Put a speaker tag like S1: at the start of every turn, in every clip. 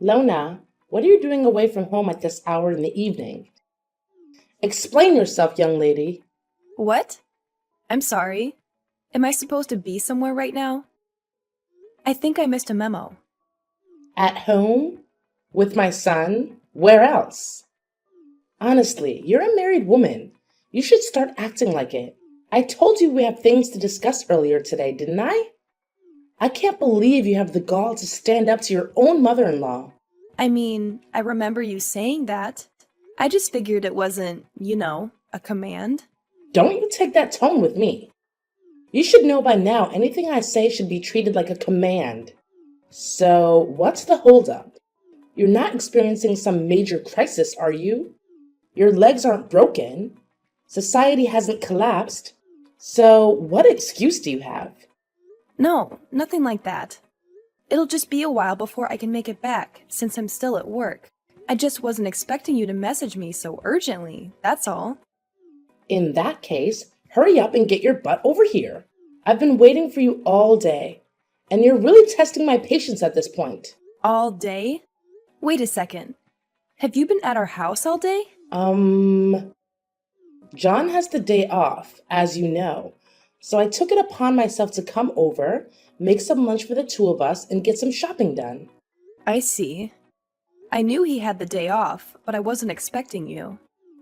S1: Lona, what are you doing away from home at this hour in the evening? Explain yourself, young lady.
S2: What? I'm sorry. Am I supposed to be somewhere right now? I think I missed a memo.
S1: At home? With my son? Where else? Honestly, you're a married woman. You should start acting like it. I told you we have things to discuss earlier today, didn't I? I can't believe you have the gall to stand up to your own mother-in-law.
S2: I mean, I remember you saying that. I just figured it wasn't, a command.
S1: Don't you take that tone with me. You should know by now anything I say should be treated like a command. So, what's the holdup? You're not experiencing some major crisis, are you? Your legs aren't broken. Society hasn't collapsed. So, what excuse do you have?
S2: No, nothing like that. It'll just be a while before I can make it back, since I'm still at work. I just wasn't expecting you to message me so urgently, that's all.
S1: In that case, hurry up and get your butt over here. I've been waiting for you all day, and you're really testing my patience at this point.
S2: All day? Wait a second. Have you been at our house all day?
S1: John has the day off, as you know, so I took it upon myself to come over, make some lunch for the two of us, and get some shopping done.
S2: I see. I knew he had the day off, but I wasn't expecting you.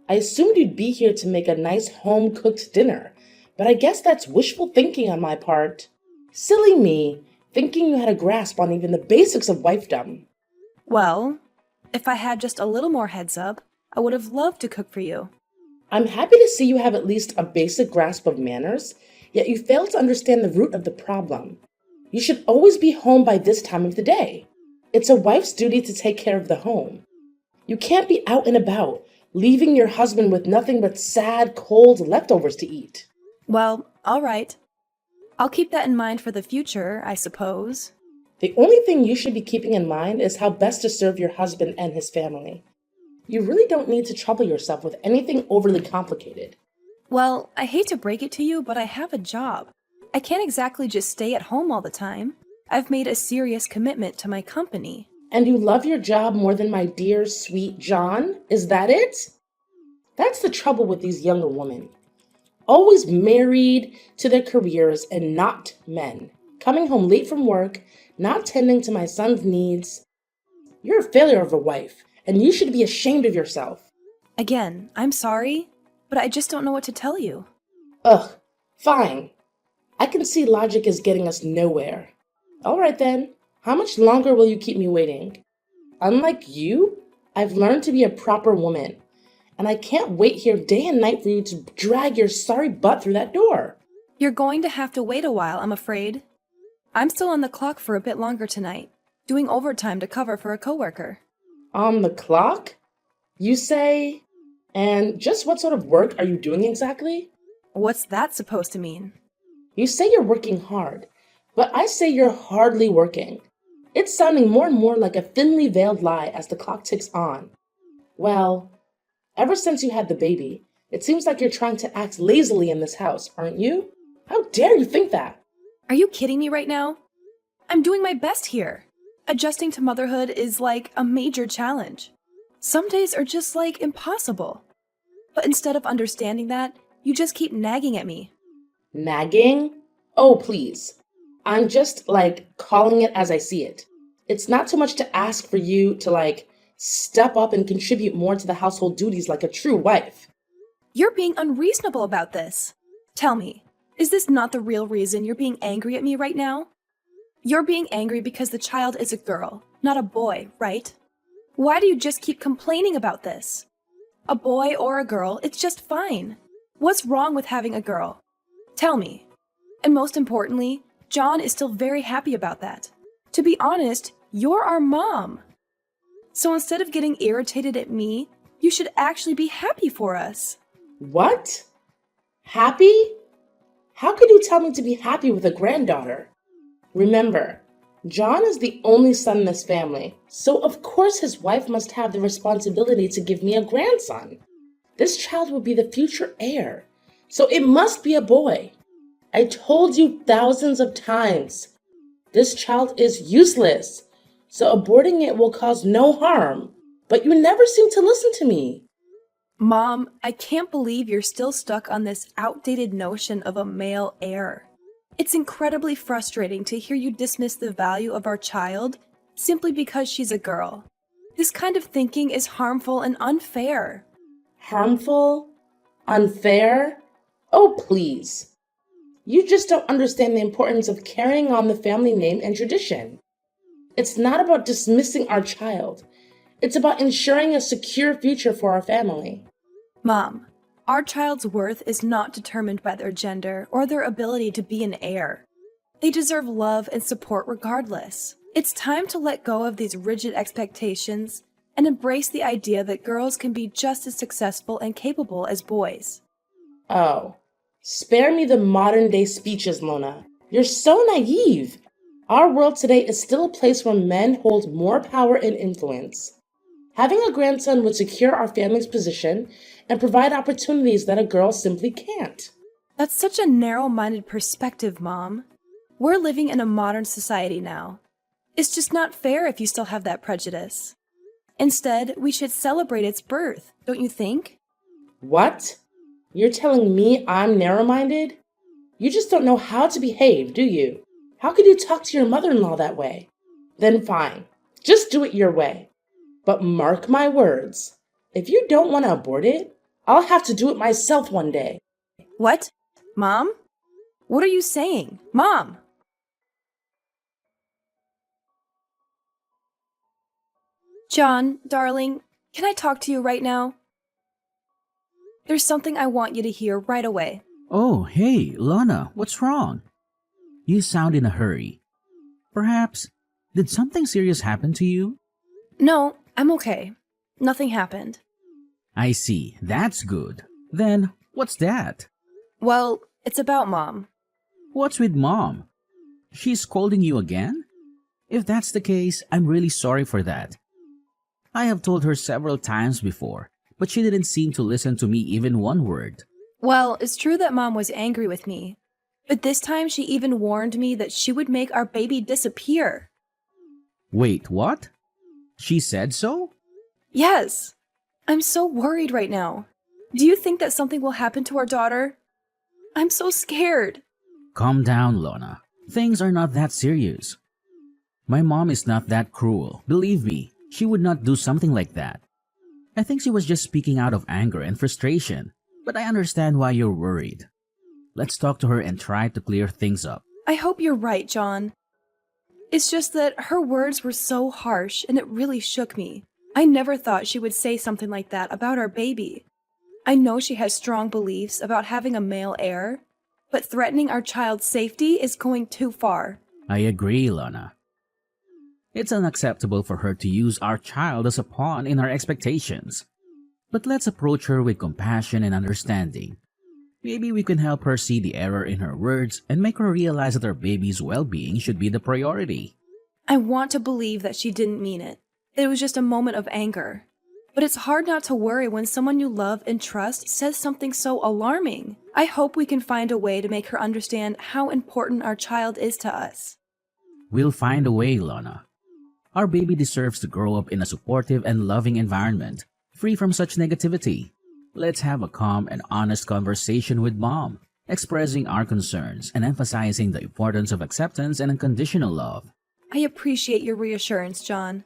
S1: I assumed you'd be here to make a nice home-cooked dinner, but I guess that's wishful thinking on my part. Silly me, thinking you had a grasp on even the basics of wifedom.
S2: Well, if I had just a little more heads up, I would have loved to cook for you.
S1: I'm happy to see you have at least a basic grasp of manners, yet you fail to understand the root of the problem. You should always be home by this time of the day. It's a wife's duty to take care of the home. You can't be out and about, leaving your husband with nothing but sad, cold leftovers to eat.
S2: Well, all right. I'll keep that in mind for the future, I suppose.
S1: The only thing you should be keeping in mind is how best to serve your husband and his family. You really don't need to trouble yourself with anything overly complicated.
S2: Well, I hate to break it to you, but I have a job. I can't exactly just stay at home all the time. I've made a serious commitment to my company.
S1: And you love your job more than my dear, sweet John? Is that it? That's the trouble with these younger women. Always married to their careers and not men. Coming home late from work, not tending to my son's needs. You're a failure of a wife, and you should be ashamed of yourself.
S2: Again, I'm sorry, but I just don't know what to tell you.
S1: Ugh, fine. I can see logic is getting us nowhere. All right then, how much longer will you keep me waiting? Unlike you, I've learned to be a proper woman, and I can't wait here day and night for you to drag your sorry butt through that door.
S2: You're going to have to wait a while, I'm afraid. I'm still on the clock for a bit longer tonight, doing overtime to cover for a coworker.
S1: On the clock? You say? And just what sort of work are you doing exactly?
S2: What's that supposed to mean?
S1: You say you're working hard, but I say you're hardly working. It's sounding more and more like a thinly veiled lie as the clock ticks on. Well, ever since you had the baby, it seems like you're trying to act lazily in this house, aren't you? How dare you think that?
S2: Are you kidding me right now? I'm doing my best here. Adjusting to motherhood is like a major challenge. Some days are just like impossible. But instead of understanding that, you just keep nagging at me.
S1: Nagging? Oh, please. I'm just, calling it as I see it. It's not too much to ask for you to, step up and contribute more to the household duties like a true wife.
S2: You're being unreasonable about this. Tell me, is this not the real reason you're being angry at me right now? You're being angry because the child is a girl, not a boy, right? Why do you just keep complaining about this? A boy or a girl, it's just fine. What's wrong with having a girl? Tell me. And most importantly, John is still very happy about that. To be honest, you're our mom. So instead of getting irritated at me, you should actually be happy for us.
S1: What? Happy? How could you tell me to be happy with a granddaughter? Remember, John is the only son in this family, so of course his wife must have the responsibility to give me a grandson. This child will be the future heir, so it must be a boy. I told you thousands of times. This child is useless. so aborting it will cause no harm. But you never seem to listen to me.
S2: Mom, I can't believe you're still stuck on this outdated notion of a male heir. It's incredibly frustrating to hear you dismiss the value of our child simply because she's a girl. This kind of thinking is harmful and unfair.
S1: Harmful? Unfair? Oh, please. You just don't understand the importance of carrying on the family name and tradition. It's not about dismissing our child. It's about ensuring a secure future for our family.
S2: Mom, our child's worth is not determined by their gender or their ability to be an heir. They deserve love and support regardless. It's time to let go of these rigid expectations and embrace the idea that girls can be just as successful and capable as boys.
S1: Oh, spare me the modern day speeches, Lona. You're so naive. Our world today is still a place where men hold more power and influence. Having a grandson would secure our family's position and provide opportunities that a girl simply can't.
S2: That's such a narrow-minded perspective, Mom. We're living in a modern society now. It's just not fair if you still have that prejudice. Instead, we should celebrate its birth, don't you think?
S1: What? You're telling me I'm narrow-minded? You just don't know how to behave, do you? How could you talk to your mother-in-law that way? Then fine, just do it your way. But mark my words, if you don't want to abort it, I'll have to do it myself one day.
S2: What? Mom? What are you saying? Mom! John, darling, can I talk to you right now? There's something I want you to hear right away.
S3: Oh, hey, Lana, what's wrong? You sound in a hurry. Perhaps, did something serious happen to you?
S2: No, I'm okay. Nothing happened.
S3: I see, that's good. Then, what's that?
S2: Well, it's about Mom.
S3: What's with Mom? She's scolding you again? If that's the case, I'm really sorry for that. I have told her several times before, but she didn't seem to listen to me even one word.
S2: Well, it's true that Mom was angry with me, but this time she even warned me that she would make our baby disappear.
S3: Wait, what? She said so?
S2: Yes. I'm so worried right now. Do you think that something will happen to our daughter? I'm so scared.
S3: Calm down, Lana. Things are not that serious. My mom is not that cruel. Believe me, she would not do something like that. I think she was just speaking out of anger and frustration, but I understand why you're worried. Let's talk to her and try to clear things up.
S2: I hope you're right, John. It's just that her words were so harsh and it really shook me. I never thought she would say something like that about our baby. I know she has strong beliefs about having a male heir, but threatening our child's safety is going too far.
S3: I agree, Lana. It's unacceptable for her to use our child as a pawn in our expectations. But let's approach her with compassion and understanding. Maybe we can help her see the error in her words and make her realize that our baby's well-being should be the priority.
S2: I want to believe that she didn't mean it. It was just a moment of anger. But it's hard not to worry when someone you love and trust says something so alarming. I hope we can find a way to make her understand how important our child is to us.
S3: We'll find a way, Lana. Our baby deserves to grow up in a supportive and loving environment, free from such negativity. Let's have a calm and honest conversation with Mom, expressing our concerns and emphasizing the importance of acceptance and unconditional love.
S2: I appreciate your reassurance, John.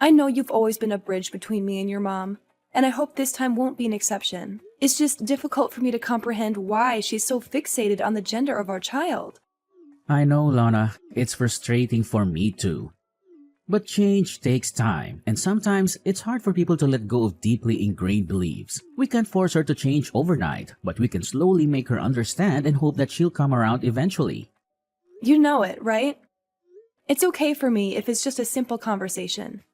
S2: I know you've always been a bridge between me and your mom, and I hope this time won't be an exception. It's just difficult for me to comprehend why she's so fixated on the gender of our child.
S3: I know, Lana, it's frustrating for me too. But change takes time, and sometimes it's hard for people to let go of deeply ingrained beliefs. We can't force her to change overnight, but we can slowly make her understand and hope that she'll come around eventually.
S2: You know it, right? It's okay for me if it's just a simple conversation.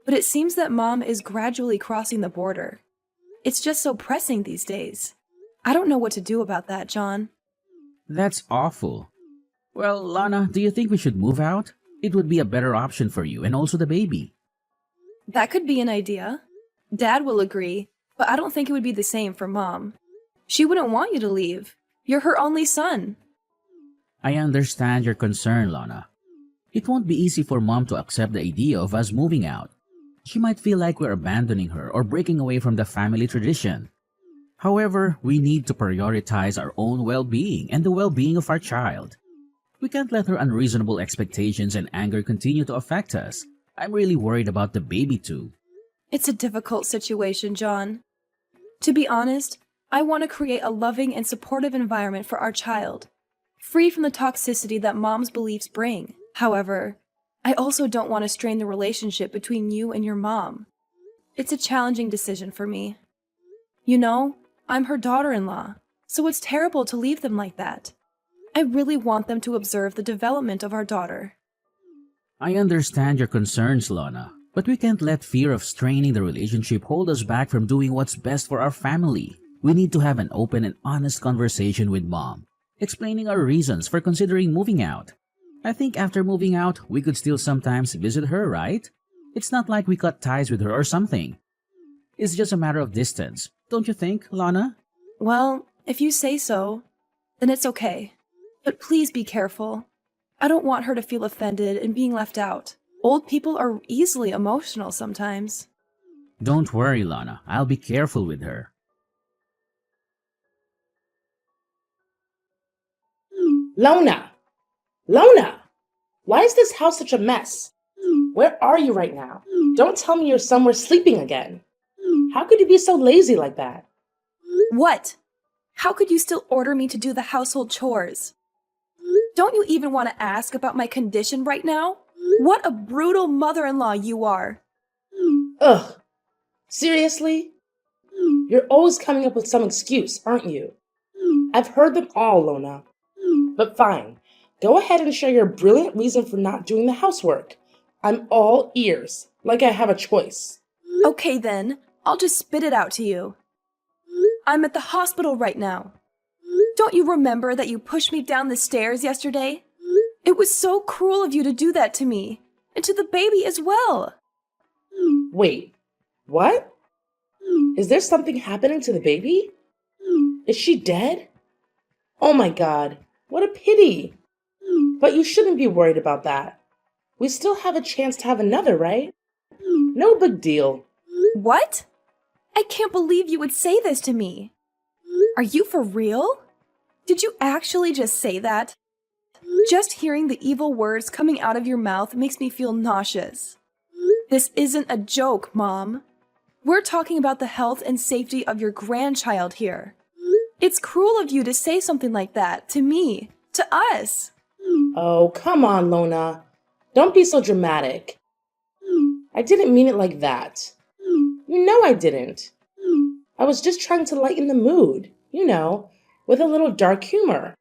S2: But it seems that Mom is gradually crossing the border. It's just so pressing these days. I don't know what to do about that, John.
S3: That's awful. Well, Lana, do you think we should move out? It would be a better option for you and also the baby.
S2: That could be an idea. Dad will agree, but I don't think it would be the same for Mom. She wouldn't want you to leave. You're her only son.
S3: I understand your concern, Lana. It won't be easy for Mom to accept the idea of us moving out. She might feel like we're abandoning her or breaking away from the family tradition. However, we need to prioritize our own well-being and the well-being of our child. We can't let her unreasonable expectations and anger continue to affect us. I'm really worried about the baby too.
S2: It's a difficult situation, John. To be honest, I want to create a loving and supportive environment for our child, free from the toxicity that Mom's beliefs bring. However, I also don't want to strain the relationship between you and your mom. It's a challenging decision for me. You know, I'm her daughter-in-law, so it's terrible to leave them like that. I really want them to observe the development of our daughter.
S3: I understand your concerns, Lana, but we can't let fear of straining the relationship hold us back from doing what's best for our family. We need to have an open and honest conversation with Mom, explaining our reasons for considering moving out. I think after moving out, we could still sometimes visit her, right? It's not like we cut ties with her or something. It's just a matter of distance, don't you think, Lana?
S2: Well, if you say so, then it's okay. But please be careful. I don't want her to feel offended and being left out. Old people are easily emotional sometimes.
S3: Don't worry, Lana. I'll be careful with her.
S1: Lona! Lona! Why is this house such a mess? Where are you right now? Don't tell me you're somewhere sleeping again. How could you be so lazy like that?
S2: What? How could you still order me to do the household chores? Don't you even want to ask about my condition right now? What a brutal mother-in-law you are.
S1: Ugh. Seriously? You're always coming up with some excuse, aren't you? I've heard them all, Lona. But fine. Go ahead and share your brilliant reason for not doing the housework. I'm all ears, like I have a choice.
S2: Okay then, I'll just spit it out to you. I'm at the hospital right now. Don't you remember that you pushed me down the stairs yesterday? It was so cruel of you to do that to me, and to the baby as well.
S1: Wait, what? Is there something happening to the baby? Is she dead? Oh my God, what a pity. But you shouldn't be worried about that. We still have a chance to have another, right? No big deal.
S2: What? I can't believe you would say this to me. Are you for real? Did you actually just say that? Just hearing the evil words coming out of your mouth makes me feel nauseous. This isn't a joke, Mom. We're talking about the health and safety of your grandchild here. It's cruel of you to say something like that to me, to us.
S1: Oh, come on, Lona. Don't be so dramatic. I didn't mean it like that. You know I didn't. I was just trying to lighten the mood, with a little dark humor.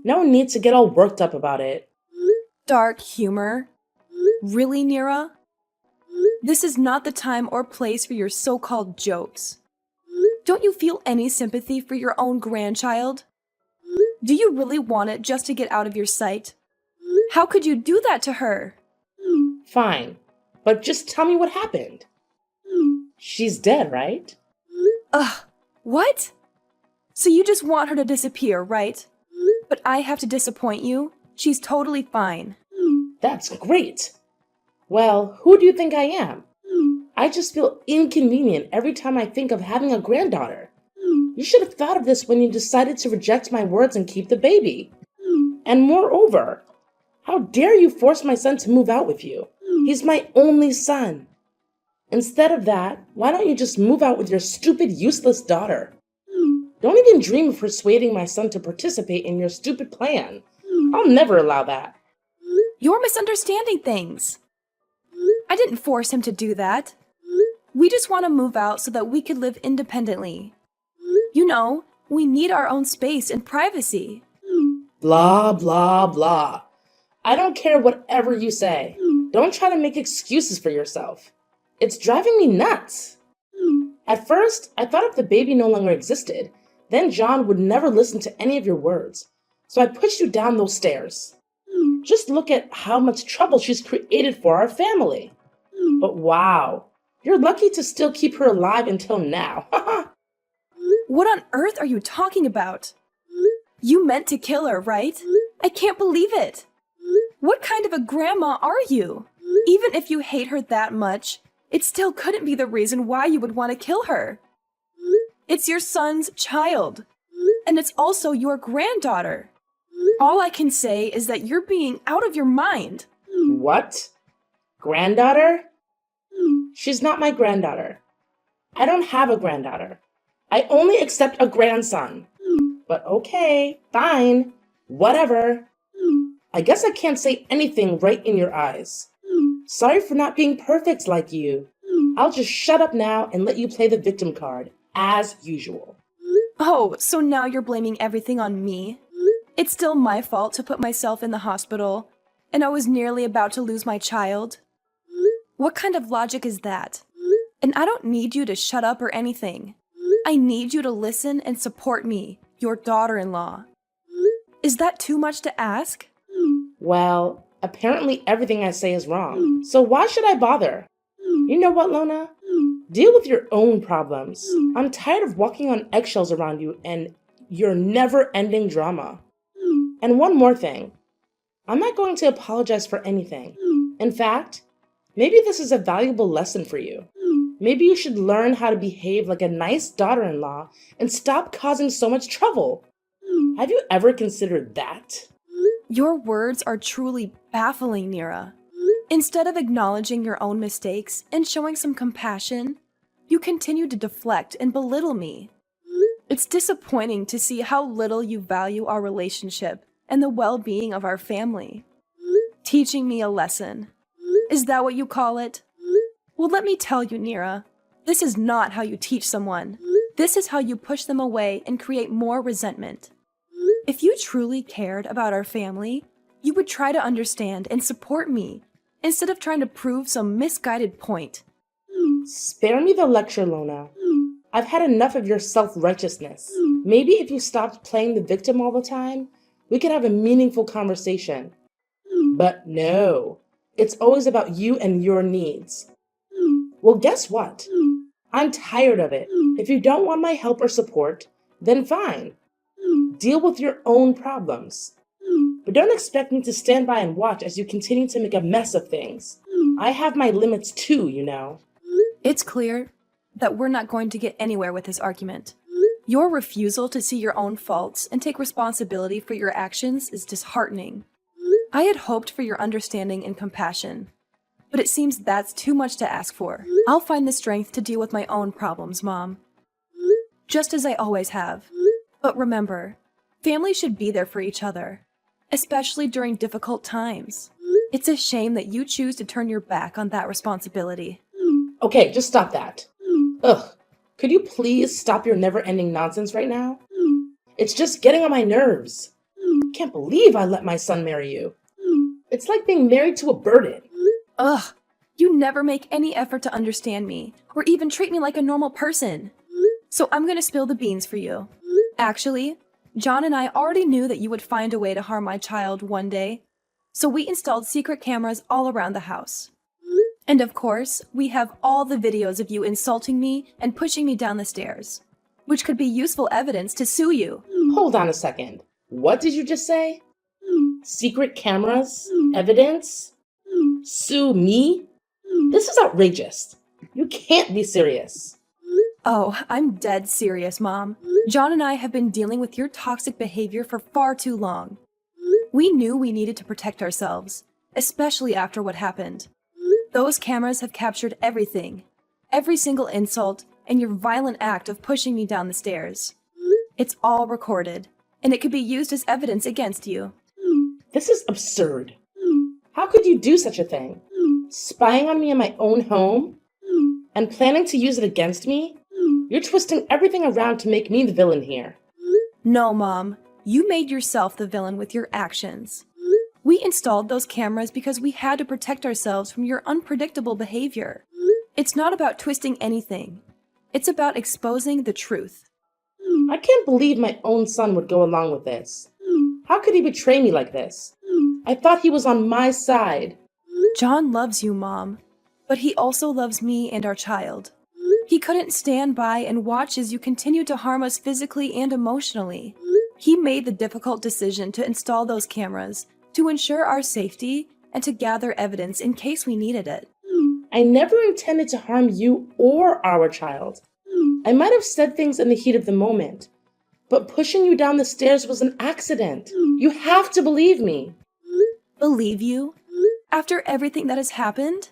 S1: No need to get all worked up about it.
S2: Dark humor? Really, Nira? This is not the time or place for your so-called jokes. Don't you feel any sympathy for your own grandchild? Do you really want it just to get out of your sight? How could you do that to her?
S1: Fine, but just tell me what happened. She's dead, right?
S2: Ugh, what? So you just want her to disappear, right? But I have to disappoint you. She's totally fine.
S1: That's great. Well, who do you think I am? I just feel inconvenient every time I think of having a granddaughter. You should have thought of this when you decided to reject my words and keep the baby. And moreover, how dare you force my son to move out with you? He's my only son. Instead of that, why don't you just move out with your stupid, useless daughter? Don't even dream of persuading my son to participate in your stupid plan. I'll never allow that.
S2: You're misunderstanding things. I didn't force him to do that. We just want to move out so that we could live independently. You know, we need our own space and privacy.
S1: Blah, blah, blah. I don't care whatever you say. Don't try to make excuses for yourself. It's driving me nuts. At first, I thought if the baby no longer existed, then John would never listen to any of your words. So I pushed you down those stairs. Just look at how much trouble she's created for our family. But wow, you're lucky to still keep her alive until now.
S2: What on earth are you talking about? You meant to kill her, right? I can't believe it. What kind of a grandma are you? Even if you hate her that much, it still couldn't be the reason why you would want to kill her. It's your son's child, and it's also your granddaughter. All I can say is that you're being out of your mind.
S1: What? Granddaughter? She's not my granddaughter. I don't have a granddaughter. I only accept a grandson. But okay, fine, whatever. I guess I can't say anything right in your eyes. Sorry for not being perfect like you. I'll just shut up now and let you play the victim card, as usual.
S2: Oh, so now you're blaming everything on me? It's still my fault to put myself in the hospital, and I was nearly about to lose my child? What kind of logic is that? And I don't need you to shut up or anything. I need you to listen and support me, your daughter-in-law. Is that too much to ask?
S1: Well, apparently everything I say is wrong, so why should I bother? You know what, Lona? Deal with your own problems. I'm tired of walking on eggshells around you and your never-ending drama. And one more thing. I'm not going to apologize for anything. In fact, maybe this is a valuable lesson for you. Maybe you should learn how to behave like a nice daughter-in-law and stop causing so much trouble. Have you ever considered that?
S2: Your words are truly baffling, Nira. Instead of acknowledging your own mistakes and showing some compassion, you continue to deflect and belittle me. It's disappointing to see how little you value our relationship and the well-being of our family. Teaching me a lesson. Is that what you call it? Well, let me tell you, Nira, this is not how you teach someone. This is how you push them away and create more resentment. If you truly cared about our family, you would try to understand and support me instead of trying to prove some misguided point.
S1: Spare me the lecture, Lona. I've had enough of your self-righteousness. Maybe if you stopped playing the victim all the time, we could have a meaningful conversation. But no, it's always about you and your needs. Well, guess what? I'm tired of it. If you don't want my help or support, then fine. Deal with your own problems. But don't expect me to stand by and watch as you continue to make a mess of things. I have my limits too, you know.
S2: It's clear that we're not going to get anywhere with this argument. Your refusal to see your own faults and take responsibility for your actions is disheartening. I had hoped for your understanding and compassion, but it seems that's too much to ask for. I'll find the strength to deal with my own problems, Mom. Just as I always have. But remember, family should be there for each other, especially during difficult times. It's a shame that you choose to turn your back on that responsibility.
S1: Okay, just stop that. Ugh, could you please stop your never-ending nonsense right now? It's just getting on my nerves. Can't believe I let my son marry you. It's like being married to a burden.
S2: Ugh, you never make any effort to understand me, or even treat me like a normal person. So I'm gonna spill the beans for you. Actually, John and I already knew that you would find a way to harm my child one day, so we installed secret cameras all around the house. And of course, we have all the videos of you insulting me and pushing me down the stairs, which could be useful evidence to sue you.
S1: Hold on a second. What did you just say? Secret cameras? Evidence? Sue me? This is outrageous. You can't be serious.
S2: Oh, I'm dead serious, Mom. John and I have been dealing with your toxic behavior for far too long. We knew we needed to protect ourselves, especially after what happened. Those cameras have captured everything, every single insult, and your violent act of pushing me down the stairs. It's all recorded, and it could be used as evidence against you.
S1: This is absurd. How could you do such a thing? Spying on me in my own home? And planning to use it against me? You're twisting everything around to make me the villain here.
S2: No, Mom. You made yourself the villain with your actions. We installed those cameras because we had to protect ourselves from your unpredictable behavior. It's not about twisting anything. It's about exposing the truth.
S1: I can't believe my own son would go along with this. How could he betray me like this? I thought he was on my side.
S2: John loves you, Mom, but he also loves me and our child. He couldn't stand by and watch as you continue to harm us physically and emotionally. He made the difficult decision to install those cameras to ensure our safety and to gather evidence in case we needed it.
S1: I never intended to harm you or our child. I might have said things in the heat of the moment, but pushing you down the stairs was an accident. You have to believe me.
S2: Believe you? After everything that has happened?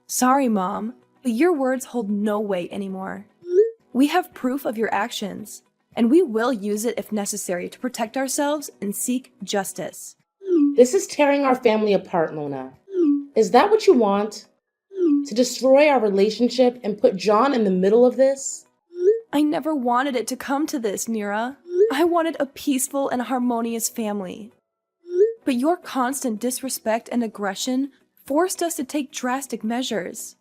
S2: Sorry, Mom, but your words hold no weight anymore. We have proof of your actions, and we will use it if necessary to protect ourselves and seek justice.
S1: This is tearing our family apart, Lona. Is that what you want? To destroy our relationship and put John in the middle of this?
S2: I never wanted it to come to this, Nira. I wanted a peaceful and harmonious family. But your constant disrespect and aggression forced us to take drastic measures.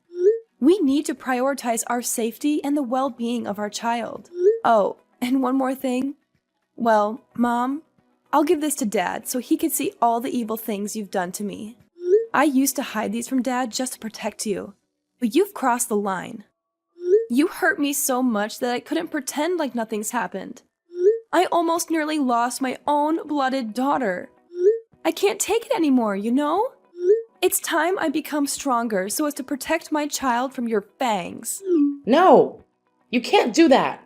S2: We need to prioritize our safety and the well-being of our child. Oh, and one more thing. Well, Mom, I'll give this to Dad so he can see all the evil things you've done to me. I used to hide these from Dad just to protect you, but you've crossed the line. You hurt me so much that I couldn't pretend like nothing's happened. I almost nearly lost my own blooded daughter. I can't take it anymore, you know? It's time I become stronger so as to protect my child from your fangs.
S1: No, you can't do that.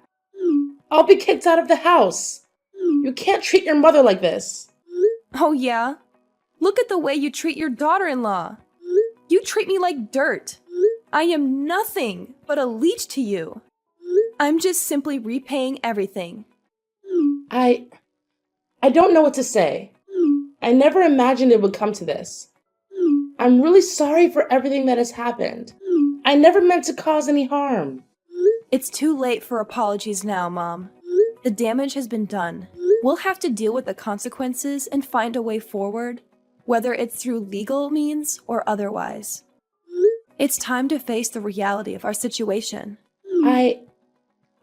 S1: I'll be kicked out of the house. You can't treat your mother like this.
S2: Oh yeah? Look at the way you treat your daughter-in-law. You treat me like dirt. I am nothing but a leech to you. I'm just simply repaying everything.
S1: I don't know what to say. I never imagined it would come to this. I'm really sorry for everything that has happened. I never meant to cause any harm.
S2: It's too late for apologies now, Mom. The damage has been done. We'll have to deal with the consequences and find a way forward, whether it's through legal means or otherwise. It's time to face the reality of our situation.
S1: I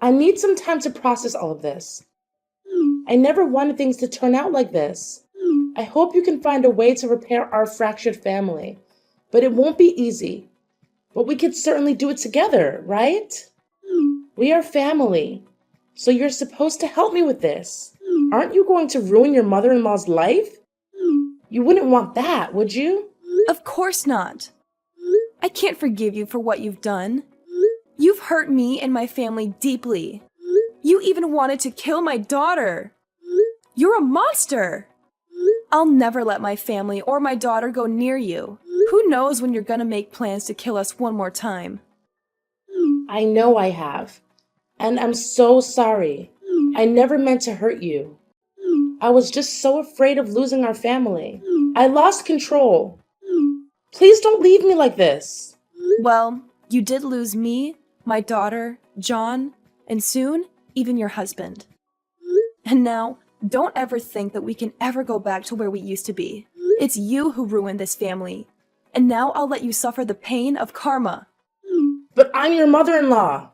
S1: need some time to process all of this. I never wanted things to turn out like this. I hope you can find a way to repair our fractured family, but it won't be easy. But we could certainly do it together, right? We are family, so you're supposed to help me with this. Aren't you going to ruin your mother-in-law's life? You wouldn't want that, would you?
S2: Of course not. I can't forgive you for what you've done. You've hurt me and my family deeply. You even wanted to kill my daughter. You're a monster. I'll never let my family or my daughter go near you. Who knows when you're gonna make plans to kill us one more time?
S1: I know I have, and I'm so sorry. I never meant to hurt you. I was just so afraid of losing our family. I lost control. Please don't leave me like this.
S2: Well, you did lose me, my daughter, John, and soon, even your husband. And now, don't ever think that we can ever go back to where we used to be. It's you who ruined this family. And now I'll let you suffer the pain of karma.
S1: But I'm your mother-in-law.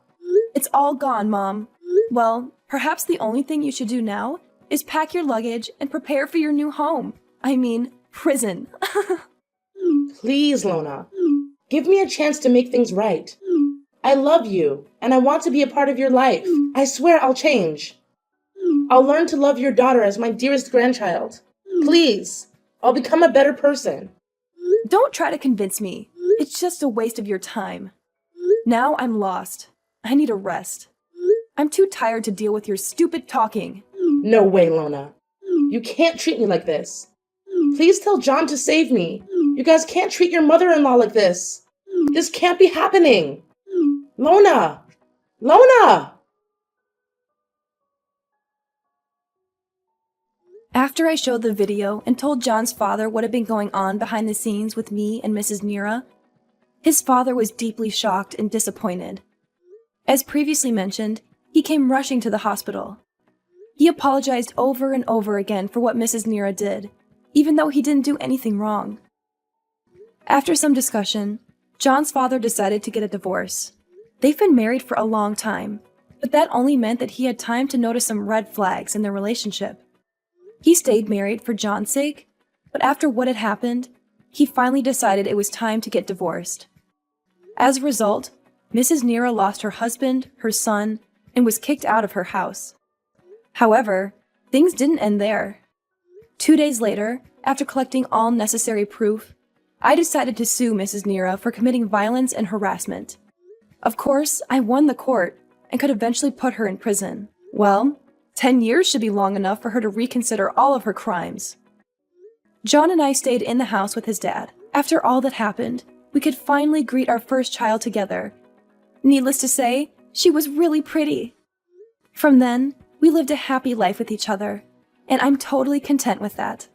S2: It's all gone, Mom. Well, perhaps the only thing you should do now is pack your luggage and prepare for your new home. I mean, prison.
S1: Please, Lona. Give me a chance to make things right. I love you, and I want to be a part of your life. I swear I'll change. I'll learn to love your daughter as my dearest grandchild. Please, I'll become a better person.
S2: Don't try to convince me. It's just a waste of your time. Now I'm lost. I need a rest. I'm too tired to deal with your stupid talking.
S1: No way, Lona. You can't treat me like this. Please tell John to save me. You guys can't treat your mother-in-law like this. This can't be happening. Lona! Lona!
S2: After I showed the video and told John's father what had been going on behind the scenes with me and Mrs. Nira, his father was deeply shocked and disappointed. As previously mentioned, he came rushing to the hospital. He apologized over and over again for what Mrs. Nira did, even though he didn't do anything wrong. After some discussion, John's father decided to get a divorce. They've been married for a long time, but that only meant that he had time to notice some red flags in their relationship. He stayed married for John's sake, but after what had happened, he finally decided it was time to get divorced. As a result, Mrs. Nira lost her husband, her son, and was kicked out of her house. However, things didn't end there. 2 days later, after collecting all necessary proof, I decided to sue Mrs. Nira for committing violence and harassment. Of course, I won the court and could eventually put her in prison. Well, 10 years should be long enough for her to reconsider all of her crimes. John and I stayed in the house with his dad. After all that happened, we could finally greet our first child together. Needless to say, she was really pretty. From then, we lived a happy life with each other, and I'm totally content with that.